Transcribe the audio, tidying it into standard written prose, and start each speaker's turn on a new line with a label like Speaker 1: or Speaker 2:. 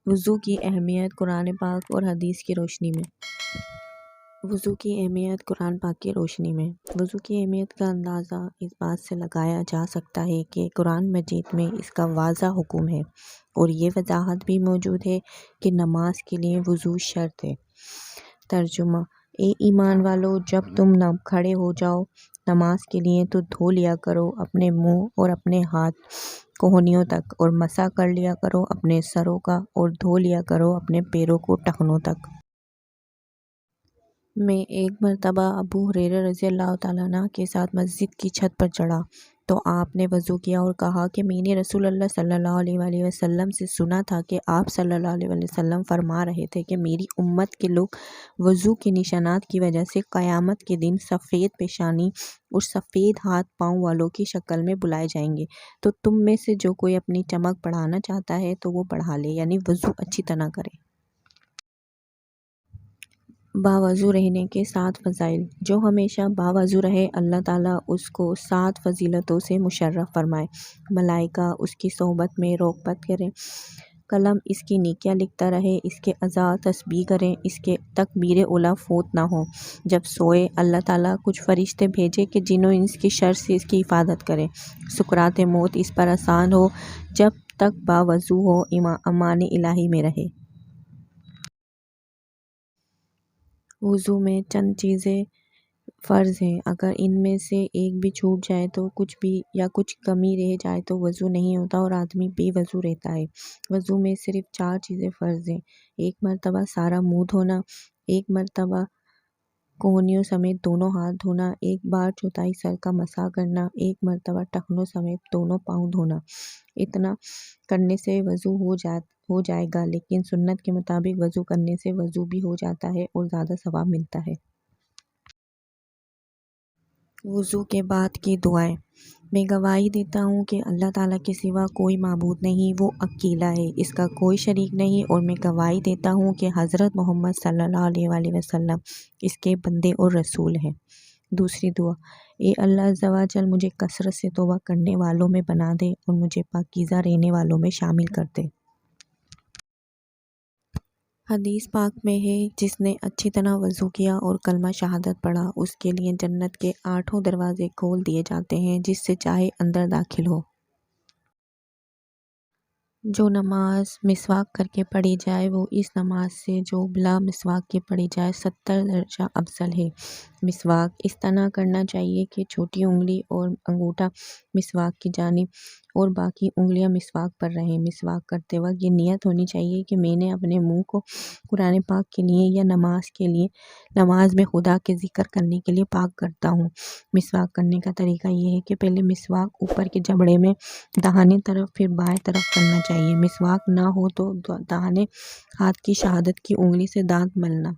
Speaker 1: وضو کی اہمیت قرآن پاک اور حدیث کی روشنی میں۔ وضو کی اہمیت قرآن پاک کی روشنی میں۔ وضو کی اہمیت کا اندازہ اس بات سے لگایا جا سکتا ہے کہ قرآن مجید میں اس کا واضح حکم ہے اور یہ وضاحت بھی موجود ہے کہ نماز کے لیے وضو شرط ہے۔ ترجمہ: اے ایمان والو، جب تم کھڑے ہو جاؤ نماز کے لیے تو دھو لیا کرو اپنے منہ اور اپنے ہاتھ کہنیوں تک، اور مسح کر لیا کرو اپنے سروں کا، اور دھو لیا کرو اپنے پیروں کو ٹخنوں تک۔ میں ایک مرتبہ ابو ہریرہ رضی اللہ تعالیٰ عنہ کے ساتھ مسجد کی چھت پر چڑھا تو آپ نے وضو کیا اور کہا کہ میں نے رسول اللہ صلی اللہ علیہ وآلہ وسلم سے سنا تھا کہ آپ صلی اللہ علیہ وآلہ وسلم فرما رہے تھے کہ میری امت کے لوگ وضو کے نشانات کی وجہ سے قیامت کے دن سفید پیشانی اور سفید ہاتھ پاؤں والوں کی شکل میں بلائے جائیں گے۔ تو تم میں سے جو کوئی اپنی چمک بڑھانا چاہتا ہے تو وہ بڑھا لے، یعنی وضو اچھی طرح کرے۔ باوضو رہنے کے 7 فضائل۔ جو ہمیشہ باوضو رہے اللہ تعالیٰ اس کو 7 فضیلتوں سے مشرف فرمائے۔ ملائکہ اس کی صحبت میں رغبت کریں، قلم اس کی نیکیاں لکھتا رہے، اس کے اعضاء تسبیح کریں، اس کے تکبیر اولیٰ فوت نہ ہو۔ جب سوئے اللہ تعالیٰ کچھ فرشتے بھیجے کہ جن و انس کی شر سے اس کی حفاظت کریں۔ سکرات موت اس پر آسان ہو جب تک باوضو ہو، امان الہی میں رہے۔ وضو میں چند چیزیں فرض ہیں، اگر ان میں سے ایک بھی چھوٹ جائے تو کچھ کمی رہ جائے تو وضو نہیں ہوتا اور آدمی بے وضو رہتا ہے۔ وضو میں صرف 4 چیزیں فرض ہیں: ایک مرتبہ سارا منہ دھونا، ایک مرتبہ کہنیوں سمیت دونوں ہاتھ دھونا، ایک بار چوتھائی سر کا مسح کرنا، ایک مرتبہ ٹخنوں سمیت دونوں پاؤں دھونا۔ اتنا کرنے سے وضو ہو جائے گا، لیکن سنت کے مطابق وضو کرنے سے وضو بھی ہو جاتا ہے اور زیادہ ثواب ملتا ہے۔ وضو کے بعد کی دعائیں۔ میں گواہی دیتا ہوں کہ اللہ تعالیٰ کے سوا کوئی معبود نہیں، وہ اکیلا ہے، اس کا کوئی شریک نہیں، اور میں گواہی دیتا ہوں کہ حضرت محمد صلی اللہ علیہ وآلہ وسلم اس کے بندے اور رسول ہیں۔ دوسری دعا: اے اللہ عز و جل، مجھے کثرت سے توبہ کرنے والوں میں بنا دے اور مجھے پاکیزہ رہنے والوں میں شامل کر دے۔ حدیث پاک میں ہے، جس نے اچھی طرح وضو کیا اور کلمہ شہادت پڑھا، اس کے لیے جنت کے 8 دروازے کھول دیے جاتے ہیں، جس سے چاہے اندر داخل ہو۔ جو نماز مسواک کر کے پڑھی جائے وہ اس نماز سے جو بلا مسواک کے پڑھی جائے 70 درجہ افضل ہے۔ مسواک اس طرح کرنا چاہیے کہ چھوٹی انگلی اور انگوٹھا مسواک کی جانب اور باقی انگلیاں مسواک پر رہیں۔ مسواک کرتے وقت یہ نیت ہونی چاہیے کہ میں نے اپنے منہ کو قرآن پاک کے لیے یا نماز میں خدا کے ذکر کرنے کے لیے پاک کرتا ہوں۔ مسواک کرنے کا طریقہ یہ ہے کہ پہلے مسواک اوپر کے جبڑے میں داہنے طرف پھر بائیں طرف کرنا چاہیے۔ مسواک نہ ہو تو داہنے ہاتھ کی شہادت کی انگلی سے دانت ملنا